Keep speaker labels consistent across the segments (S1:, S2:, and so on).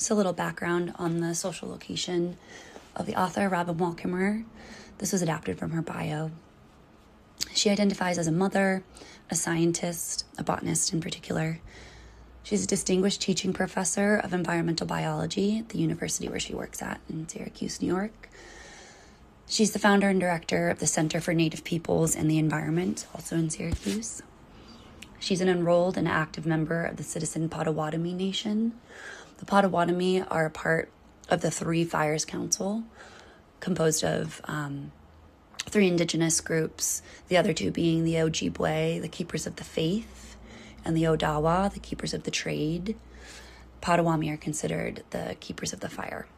S1: Just a little background on the social location of the author, Robin Wall Kimmerer. This was adapted from her bio. She identifies as a mother, a scientist, a botanist in particular. She's a distinguished teaching professor of environmental biology at the university where she works at in Syracuse, New York. She's the founder and director of the Center for Native Peoples and the Environment, also in Syracuse. She's an enrolled and active member of the Citizen Potawatomi Nation. The Potawatomi are a part of the Three Fires Council, composed of 3 Indigenous groups, the other 2 being the Ojibwe, the Keepers of the Faith, and the Odawa, the Keepers of the Trade. Potawatomi are considered the Keepers of the Fire.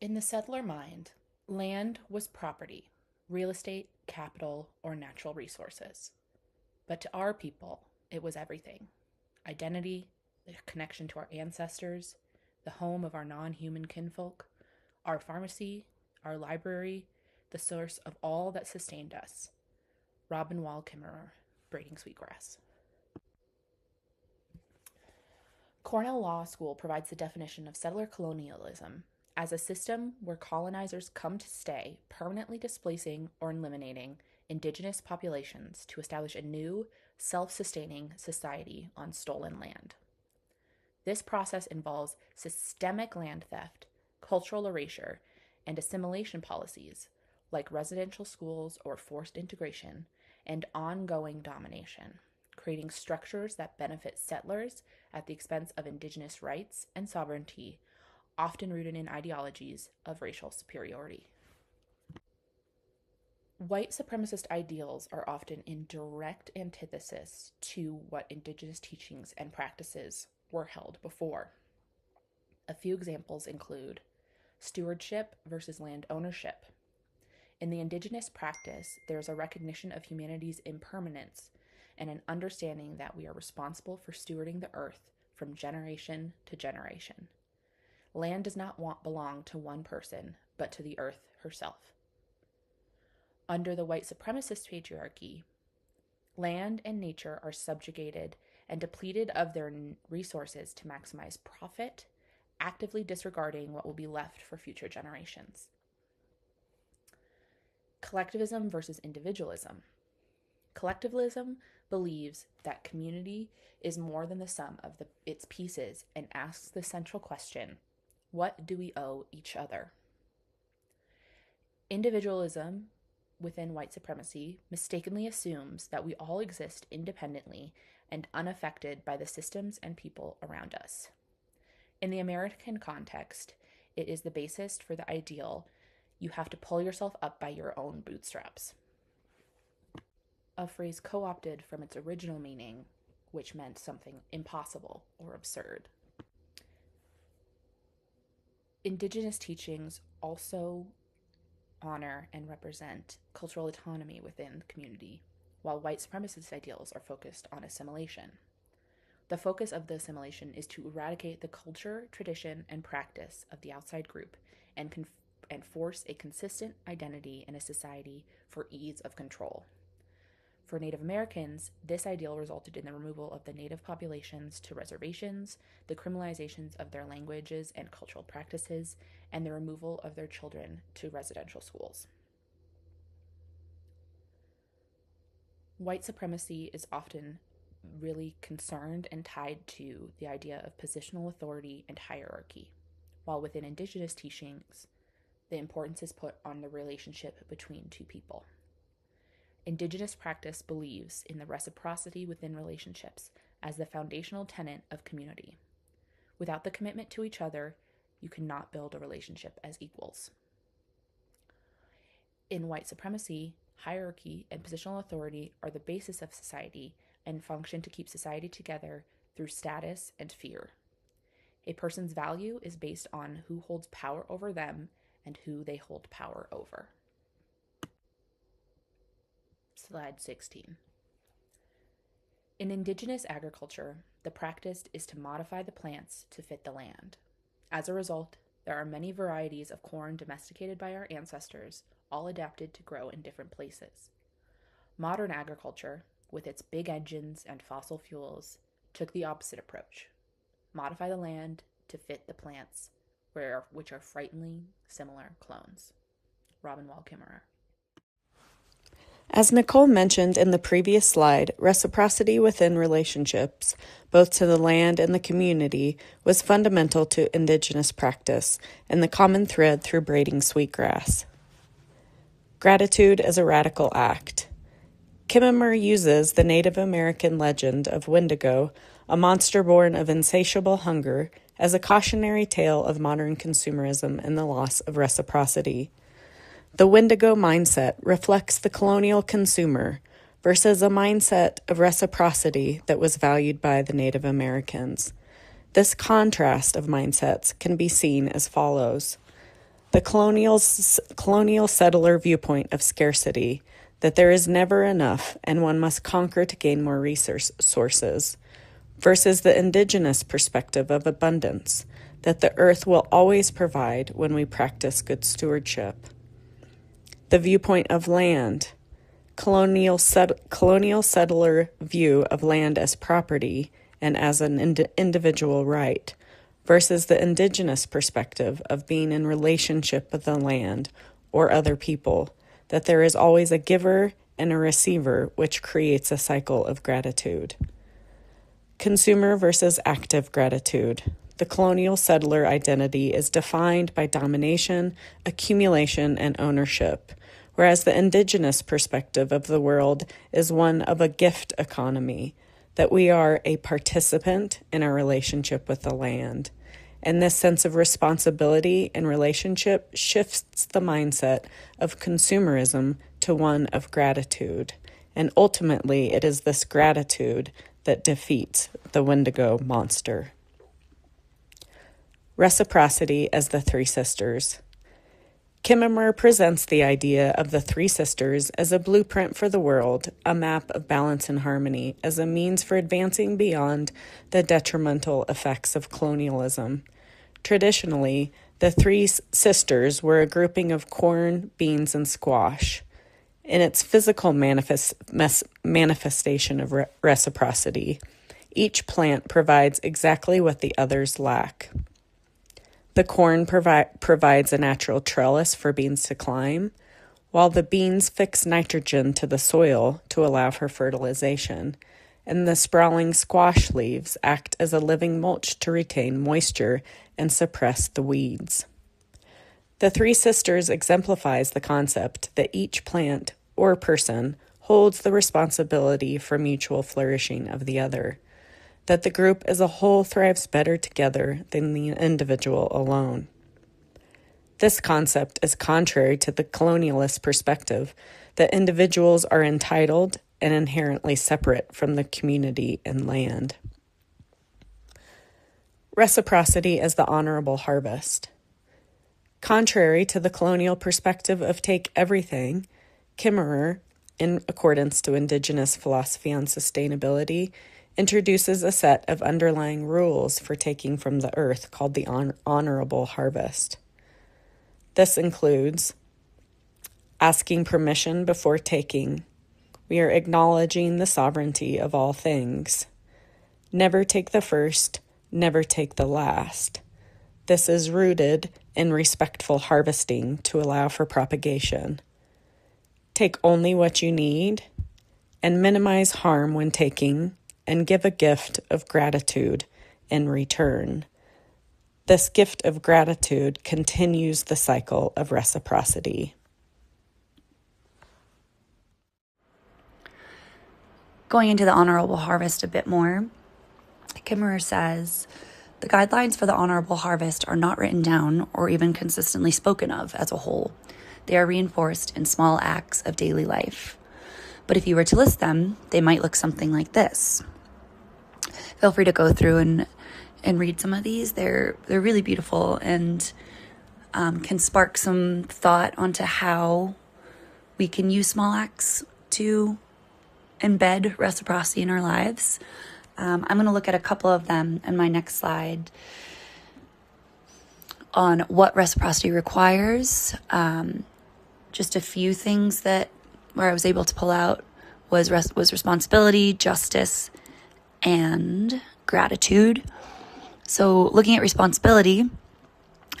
S2: In the settler mind, land was property, real estate, capital, or natural resources. But to our people, it was everything. Identity, the connection to our ancestors, the home of our non-human kinfolk, our pharmacy, our library, the source of all that sustained us. Robin Wall Kimmerer, Braiding Sweetgrass. Cornell Law School provides the definition of settler colonialism as a system where colonizers come to stay, permanently displacing or eliminating indigenous populations to establish a new, self-sustaining society on stolen land. This process involves systemic land theft, cultural erasure, and assimilation policies like residential schools or forced integration, and ongoing domination, creating structures that benefit settlers at the expense of indigenous rights and sovereignty, often rooted in ideologies of racial superiority. White supremacist ideals are often in direct antithesis to what indigenous teachings and practices were held before. A few examples include stewardship versus land ownership. In the indigenous practice, there is a recognition of humanity's impermanence and an understanding that we are responsible for stewarding the earth from generation to generation. Land does not belong to one person, but to the earth herself. Under the white supremacist patriarchy, land and nature are subjugated and depleted of their resources to maximize profit, actively disregarding what will be left for future generations. Collectivism versus individualism. Collectivism believes that community is more than the sum of its pieces and asks the central question, what do we owe each other? Individualism within white supremacy mistakenly assumes that we all exist independently and unaffected by the systems and people around us. In the American context, it is the basis for the ideal you have to pull yourself up by your own bootstraps. A phrase co-opted from its original meaning, which meant something impossible or absurd. Indigenous teachings also honor and represent cultural autonomy within the community, while white supremacist ideals are focused on assimilation. The focus of the assimilation is to eradicate the culture, tradition, and practice of the outside group and force a consistent identity in a society for ease of control. For Native Americans, this ideal resulted in the removal of the Native populations to reservations, the criminalizations of their languages and cultural practices, and the removal of their children to residential schools. White supremacy is often really concerned and tied to the idea of positional authority and hierarchy, while within Indigenous teachings, the importance is put on the relationship between two people. Indigenous practice believes in the reciprocity within relationships as the foundational tenet of community. Without the commitment to each other, you cannot build a relationship as equals. In white supremacy, hierarchy and positional authority are the basis of society and function to keep society together through status and fear. A person's value is based on who holds power over them and who they hold power over. Slide 16. In indigenous agriculture, the practice is to modify the plants to fit the land. As a result, there are many varieties of corn domesticated by our ancestors, all adapted to grow in different places. Modern agriculture, with its big engines and fossil fuels, took the opposite approach: modify the land to fit the plants, which are frighteningly similar clones. Robin Wall Kimmerer.
S3: As Nicole mentioned in the previous slide, reciprocity within relationships, both to the land and the community, was fundamental to Indigenous practice and the common thread through braiding sweetgrass. Gratitude as a radical act. Kimmerer uses the Native American legend of Wendigo, a monster born of insatiable hunger, as a cautionary tale of modern consumerism and the loss of reciprocity. The Wendigo mindset reflects the colonial consumer versus a mindset of reciprocity that was valued by the Native Americans. This contrast of mindsets can be seen as follows. The colonial settler viewpoint of scarcity, that there is never enough and one must conquer to gain more resource sources, versus the Indigenous perspective of abundance, that the earth will always provide when we practice good stewardship. The viewpoint of land, colonial settler view of land as property and as an individual right, versus the Indigenous perspective of being in relationship with the land or other people, that there is always a giver and a receiver, which creates a cycle of gratitude. Consumer versus active gratitude. The colonial settler identity is defined by domination, accumulation, and ownership, whereas the Indigenous perspective of the world is one of a gift economy, that we are a participant in our relationship with the land. And this sense of responsibility and relationship shifts the mindset of consumerism to one of gratitude. And ultimately, it is this gratitude that defeats the Wendigo monster. Reciprocity as the Three Sisters. Kimmerer presents the idea of the Three Sisters as a blueprint for the world, a map of balance and harmony, as a means for advancing beyond the detrimental effects of colonialism. Traditionally, the Three Sisters were a grouping of corn, beans, and squash. In its physical manifestation of reciprocity, each plant provides exactly what the others lack. The corn provides a natural trellis for beans to climb, while the beans fix nitrogen to the soil to allow for fertilization, and the sprawling squash leaves act as a living mulch to retain moisture and suppress the weeds. The Three Sisters exemplifies the concept that each plant or person holds the responsibility for mutual flourishing of the other, that the group as a whole thrives better together than the individual alone. This concept is contrary to the colonialist perspective that individuals are entitled and inherently separate from the community and land. Reciprocity as the honorable harvest. Contrary to the colonial perspective of take everything, Kimmerer, in accordance to Indigenous philosophy on sustainability, introduces a set of underlying rules for taking from the earth called the honorable harvest. This includes asking permission before taking. We are acknowledging the sovereignty of all things. Never take the first, never take the last. This is rooted in respectful harvesting to allow for propagation. Take only what you need and minimize harm when taking, and give a gift of gratitude in return. This gift of gratitude continues the cycle of reciprocity.
S1: Going into the honorable harvest a bit more, Kimmerer says, the guidelines for the honorable harvest are not written down or even consistently spoken of as a whole. They are reinforced in small acts of daily life. But if you were to list them, they might look something like this. Feel free to go through and read some of these. They're really beautiful and can spark some thought onto how we can use small acts to embed reciprocity in our lives. I'm going to look at a couple of them in my next slide on what reciprocity requires. Just a few things where I was able to pull out was responsibility, justice, and gratitude. So looking at responsibility,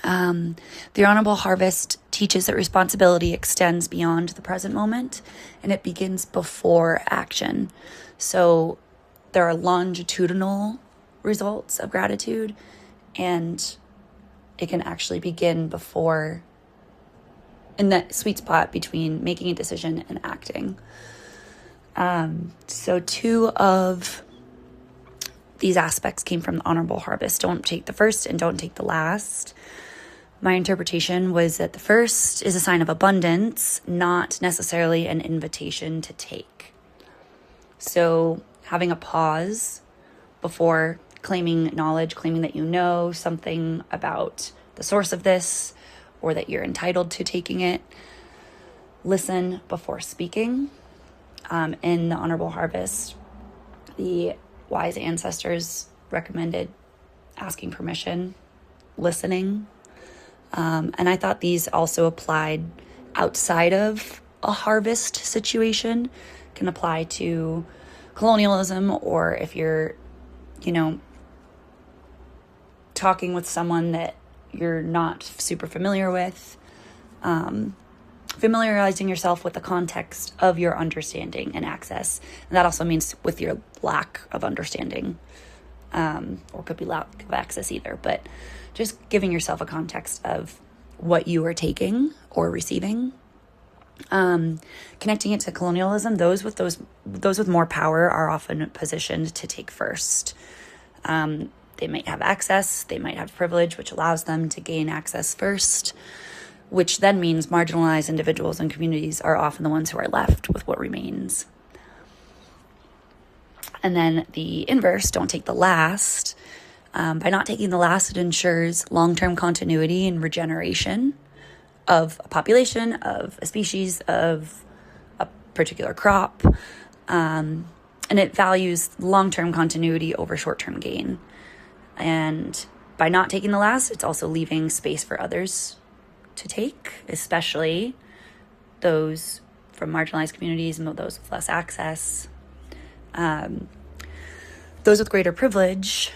S1: the Honorable Harvest teaches that responsibility extends beyond the present moment and it begins before action. So there are longitudinal results of gratitude, and it can actually begin before, in that sweet spot between making a decision and acting. So 2 of these aspects came from the Honorable Harvest. Don't take the first and don't take the last. My interpretation was that the first is a sign of abundance, not necessarily an invitation to take. So having a pause before claiming knowledge, claiming that you know something about the source of this, or that you're entitled to taking it. Listen before speaking. In the Honorable Harvest, the wise ancestors recommended asking permission, listening. And I thought these also applied outside of a harvest situation, can apply to colonialism, or if you're, talking with someone that you're not super familiar with, familiarizing yourself with the context of your understanding and access. And that also means with your lack of understanding, or could be lack of access either, but just giving yourself a context of what you are taking or receiving. Connecting it to colonialism, those with more power are often positioned to take first. They might have access, they might have privilege, which allows them to gain access first, which then means marginalized individuals and communities are often the ones who are left with what remains. And then the inverse, don't take the last. By not taking the last, it ensures long-term continuity and regeneration of a population, of a species, of a particular crop. And it values long-term continuity over short-term gain. And by not taking the last, it's also leaving space for others to take, especially those from marginalized communities and those with less access. Those with greater privilege,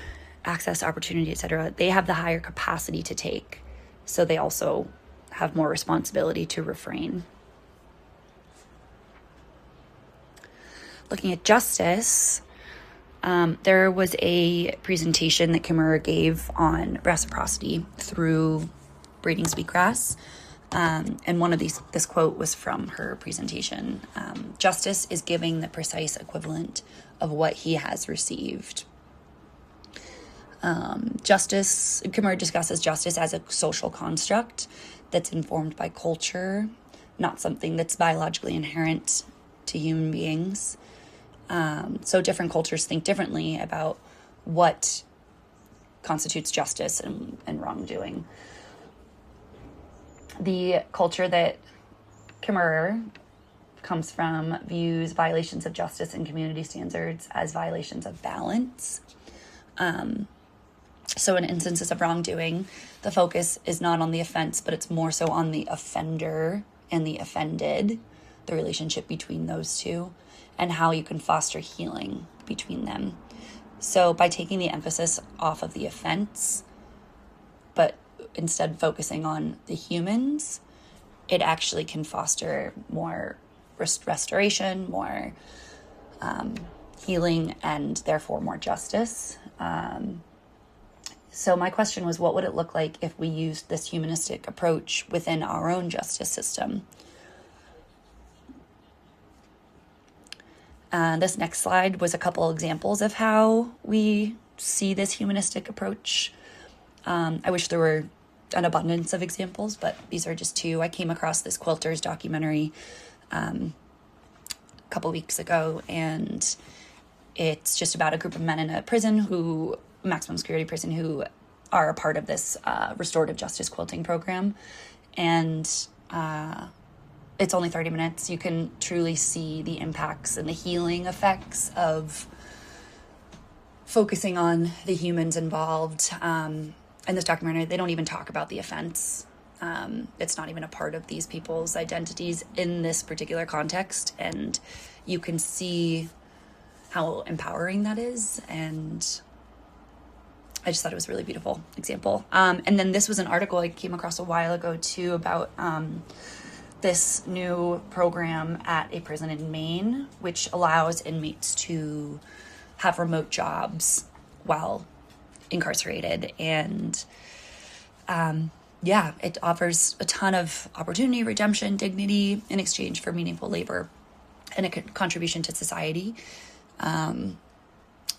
S1: access, opportunity, etc., they have the higher capacity to take. So they also have more responsibility to refrain. Looking at justice, there was a presentation that Kimmerer gave on reciprocity through Braiding Sweetgrass. And one of this quote was from her presentation. Justice is giving the precise equivalent of what he has received. Kimmerer discusses justice as a social construct that's informed by culture, not something that's biologically inherent to human beings. So different cultures think differently about what constitutes justice and wrongdoing. The culture that Kimmerer comes from views violations of justice and community standards as violations of balance. So in instances of wrongdoing, the focus is not on the offense, but it's more so on the offender and the offended, the relationship between those two, and how you can foster healing between them. So by taking the emphasis off of the offense, but instead focusing on the humans, it actually can foster more restoration, more healing, and therefore more justice. So my question was, what would it look like if we used this humanistic approach within our own justice system? This next slide was a couple examples of how we see this humanistic approach. I wish there were an abundance of examples, but these are just 2. I came across this Quilters documentary a couple weeks ago, and it's just about a group of men in a prison maximum security prison, who are a part of this restorative justice quilting program. And it's only 30 minutes. You can truly see the impacts and the healing effects of focusing on the humans involved. In this documentary, they don't even talk about the offense. It's not even a part of these people's identities in this particular context. And you can see how empowering that is. And I just thought it was a really beautiful example. And then this was an article I came across a while ago too about this new program at a prison in Maine, which allows inmates to have remote jobs while incarcerated. And it offers a ton of opportunity, redemption, dignity in exchange for meaningful labor and a contribution to society.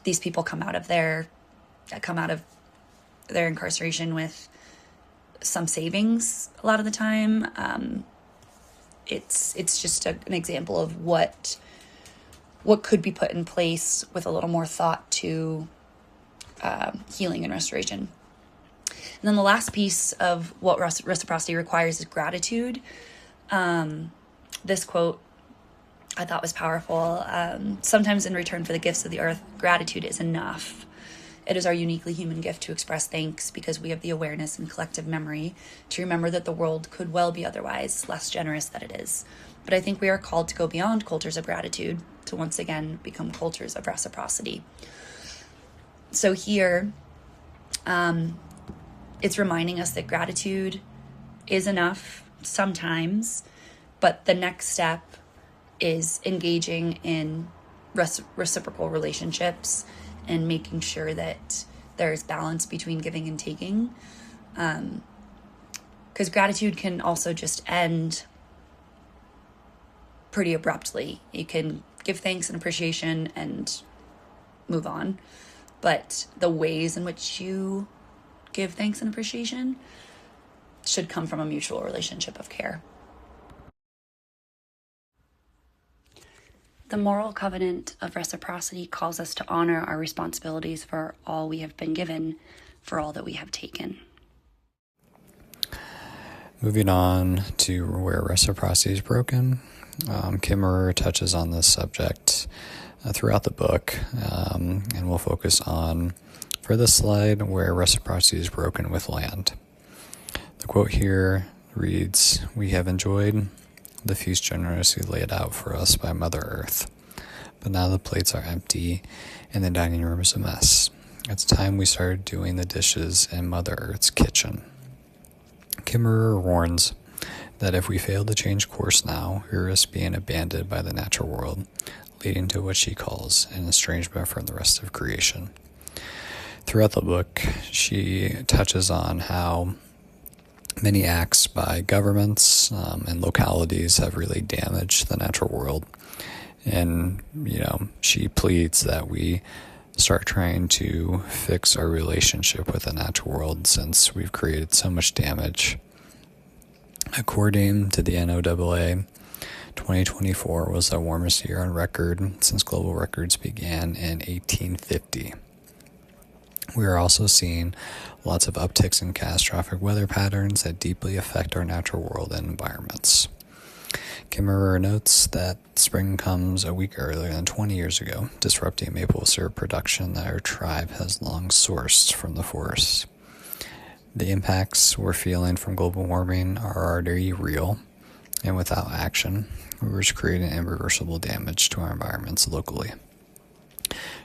S1: These people come out of their incarceration with some savings a lot of the time. It's just an example of what could be put in place with a little more thought to healing and restoration. And then the last piece of what reciprocity requires is gratitude. This quote I thought was powerful. Sometimes in return for the gifts of the earth, gratitude is enough. It is our uniquely human gift to express thanks because we have the awareness and collective memory to remember that the world could well be otherwise, less generous than it is. But I think we are called to go beyond cultures of gratitude to once again become cultures of reciprocity. So here, it's reminding us that gratitude is enough sometimes, but the next step is engaging in reciprocal relationships and making sure that there's balance between giving and taking. Because gratitude can also just end pretty abruptly. You can give thanks and appreciation and move on. But the ways in which you give thanks and appreciation should come from a mutual relationship of care. The moral covenant of reciprocity calls us to honor our responsibilities for all we have been given, for all that we have taken.
S4: Moving on to where reciprocity is broken, Kimmerer touches on this subject throughout the book, and we'll focus on, for this slide, where reciprocity is broken with land. The quote here reads, "We have enjoyed the feast generously laid out for us by Mother Earth. But now the plates are empty and the dining room is a mess. It's time we started doing the dishes in Mother Earth's kitchen." Kimmerer warns that if we fail to change course now, we risk being abandoned by the natural world, leading to what she calls an estrangement from the rest of creation. Throughout the book, she touches on how many acts by governments and localities have really damaged the natural world. And, she pleads that we start trying to fix our relationship with the natural world since we've created so much damage. According to the NOAA, 2024 was the warmest year on record since global records began in 1850. We are also seeing lots of upticks in catastrophic weather patterns that deeply affect our natural world and environments. Kimmerer notes that spring comes a week earlier than 20 years ago, disrupting maple syrup production that our tribe has long sourced from the forests. The impacts we're feeling from global warming are already real, and without action, we risk creating irreversible damage to our environments locally.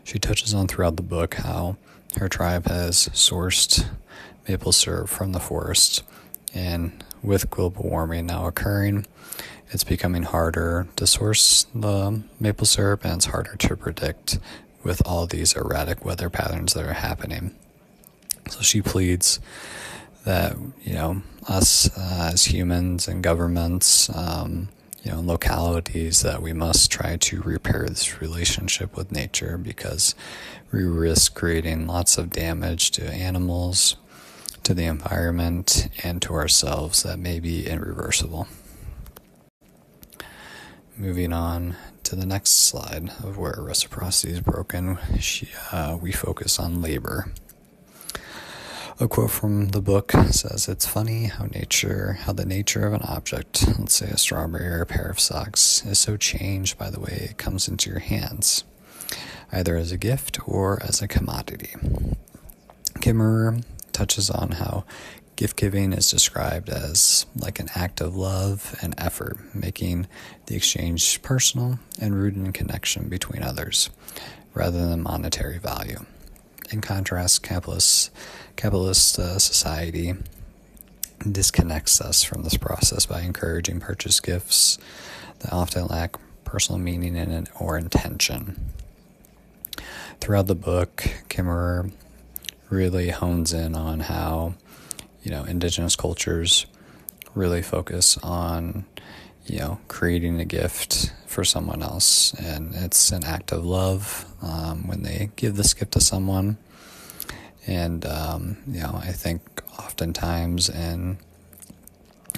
S4: She touches on throughout the book how her tribe has sourced maple syrup from the forest, and with global warming now occurring, it's becoming harder to source the maple syrup, and it's harder to predict with all these erratic weather patterns that are happening. So she pleads that, us as humans and governments, and localities, that we must try to repair this relationship with nature because we risk creating lots of damage to animals, to the environment, and to ourselves that may be irreversible. Moving on to the next slide of where reciprocity is broken, we focus on labor. A quote from the book says, "It's funny how the nature of an object, let's say a strawberry or a pair of socks, is so changed by the way it comes into your hands, either as a gift or as a commodity." Kimmerer touches on how gift-giving is described as like an act of love and effort, making the exchange personal and rooted in connection between others. rather than monetary value. In contrast, capitalist society disconnects us from this process by encouraging purchase gifts that often lack personal meaning or intention. Throughout the book, Kimmerer really hones in on how, Indigenous cultures really focus on, creating a gift for someone else. And it's an act of love when they give this gift to someone. And, I think oftentimes in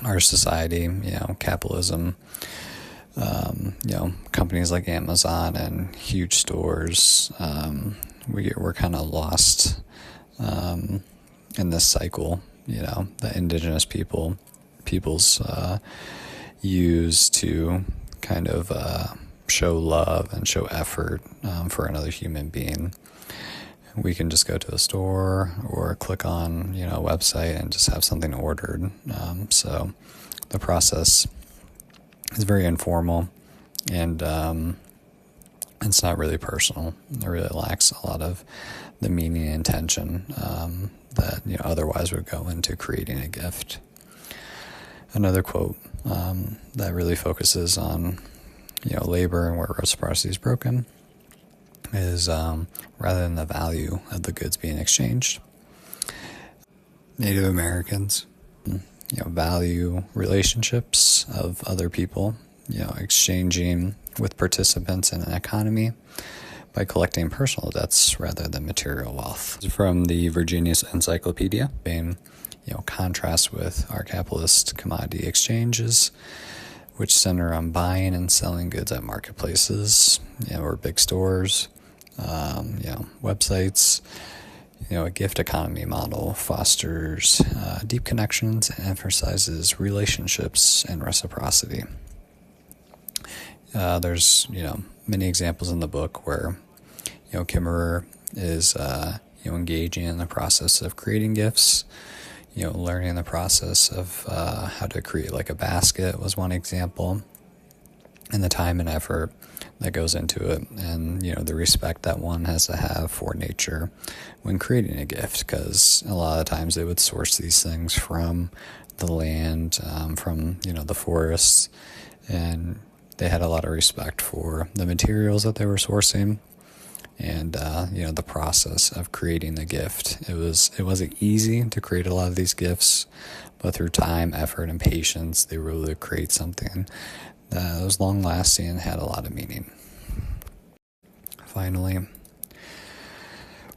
S4: our society, capitalism, companies like Amazon and huge stores, we're kind of lost in this cycle, that Indigenous peoples use to kind of show love and show effort for another human being. We can just go to a store or click on, a website and just have something ordered. So the process is very informal, and it's not really personal. It really lacks a lot of the meaning and intention that otherwise would go into creating a gift. Another quote that really focuses on labor and where reciprocity is broken is rather than the value of the goods being exchanged. Native Americans value relationships of other people, exchanging with participants in an economy by collecting personal debts rather than material wealth. From the Virginia's Encyclopedia, in contrast with our capitalist commodity exchanges, which center on buying and selling goods at marketplaces, or big stores, websites. A gift economy model fosters deep connections and emphasizes relationships and reciprocity. There's, many examples in the book where, Kimmerer is, engaging in the process of creating gifts, learning the process of how to create like a basket was one example, and the time and effort that goes into it, and the respect that one has to have for nature when creating a gift, because a lot of times they would source these things from the land, from the forests, and they had a lot of respect for the materials that they were sourcing, and the process of creating the gift. It wasn't easy to create a lot of these gifts, but through time, effort, and patience, they were able to create something that was long-lasting and had a lot of meaning. Finally,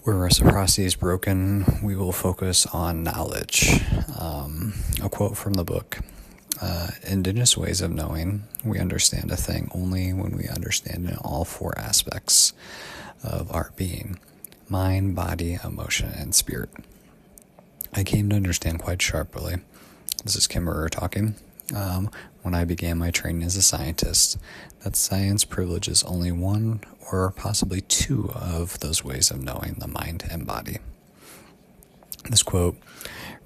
S4: where reciprocity is broken, we will focus on knowledge. A quote from the book: Indigenous ways of knowing, we understand a thing only when we understand in all four aspects of our being: mind, body, emotion, and spirit. I came to understand quite sharply, this is Kimmerer talking, when I began my training as a scientist, that science privileges only one or possibly two of those ways of knowing, the mind and body. This quote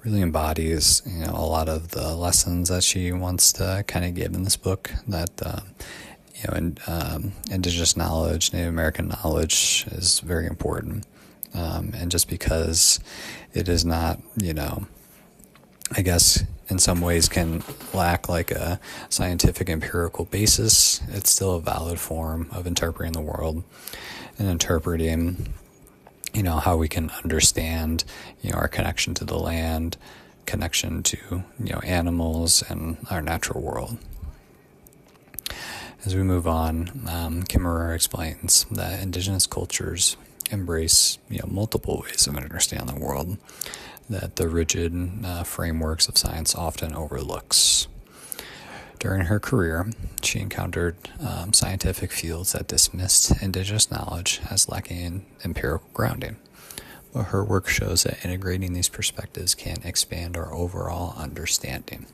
S4: really embodies, a lot of the lessons that she wants to kind of give in this book, that, Indigenous knowledge, Native American knowledge is very important. And just because it is not, I guess in some ways can lack like a scientific empirical basis, it's still a valid form of interpreting the world and interpreting, how we can understand, our connection to the land, connection to, animals and our natural world. As we move on, Kimmerer explains that Indigenous cultures embrace, multiple ways of understanding the world that the rigid frameworks of science often overlooks. During her career, she encountered scientific fields that dismissed Indigenous knowledge as lacking empirical grounding. But her work shows that integrating these perspectives can expand our overall understanding.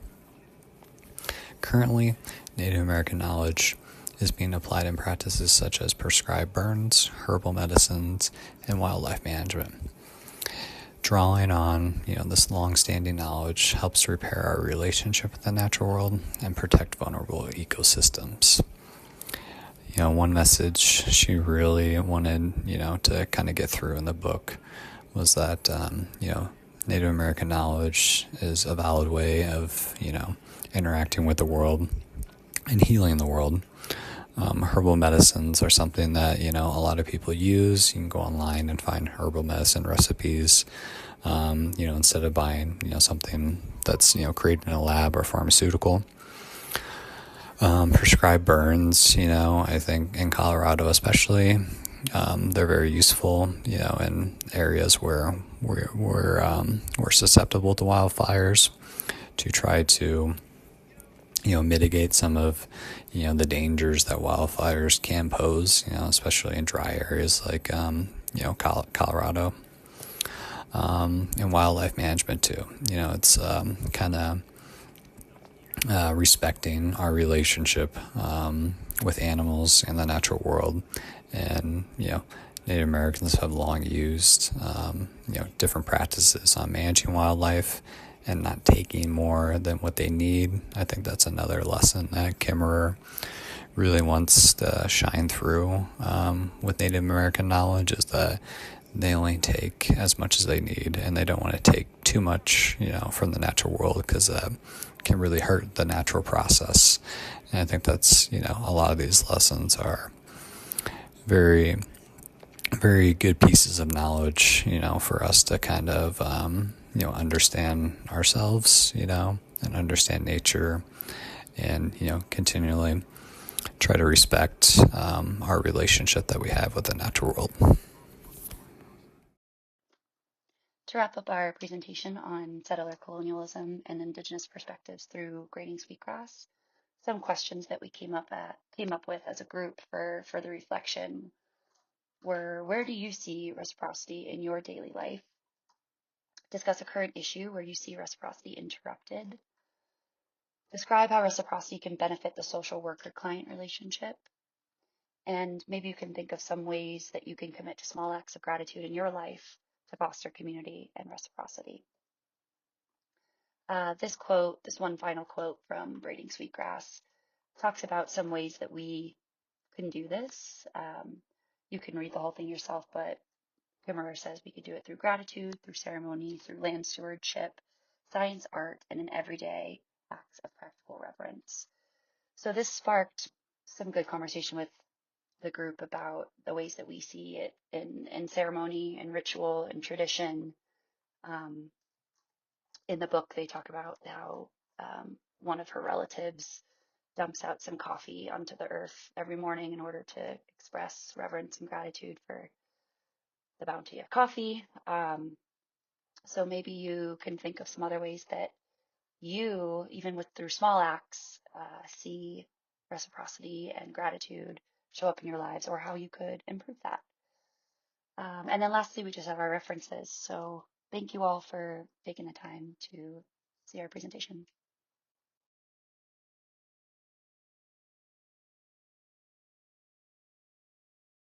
S4: Currently, Native American knowledge is being applied in practices such as prescribed burns, herbal medicines, and wildlife management. Drawing on, this long-standing knowledge helps repair our relationship with the natural world and protect vulnerable ecosystems. one message she really wanted, to kind of get through in the book was that, Native American knowledge is a valid way of, interacting with the world and healing the world. Herbal medicines are something that, a lot of people use. You can go online and find herbal medicine recipes, instead of buying, something that's, created in a lab or pharmaceutical. Prescribed burns, I think in Colorado especially, they're very useful, in areas where we're susceptible to wildfires, to try to, mitigate some of, the dangers that wildfires can pose, especially in dry areas like, Colorado. And wildlife management too. It's kind of respecting our relationship with animals and the natural world. And, Native Americans have long used, different practices on managing wildlife and not taking more than what they need. I think that's another lesson that Kimmerer really wants to shine through with Native American knowledge, is that they only take as much as they need, and they don't want to take too much, from the natural world, because that can really hurt the natural process. And I think that's, a lot of these lessons are very, very good pieces of knowledge, for us to kind of, understand ourselves, and understand nature, and, continually try to respect our relationship that we have with the natural world.
S1: To wrap up our presentation on settler colonialism and Indigenous perspectives through grading Sweetgrass, some questions that we came up with as a group for further reflection were: where do you see reciprocity in your daily life? Discuss a current issue where you see reciprocity interrupted. Describe how reciprocity can benefit the social worker-client relationship. And maybe you can think of some ways that you can commit to small acts of gratitude in your life to foster community and reciprocity. This one final quote from Braiding Sweetgrass, talks about some ways that we can do this. You can read the whole thing yourself, but Kimmerer says we could do it through gratitude, through ceremony, through land stewardship, science, art, and in everyday acts of practical reverence. So this sparked some good conversation with the group about the ways that we see it in ceremony and ritual and tradition. In the book, they talk about how one of her relatives dumps out some coffee onto the earth every morning in order to express reverence and gratitude for the bounty of coffee. So maybe you can think of some other ways that you, even through small acts, see reciprocity and gratitude show up in your lives, or how you could improve that. And then lastly, we just have our references. So thank you all for taking the time to see our presentation.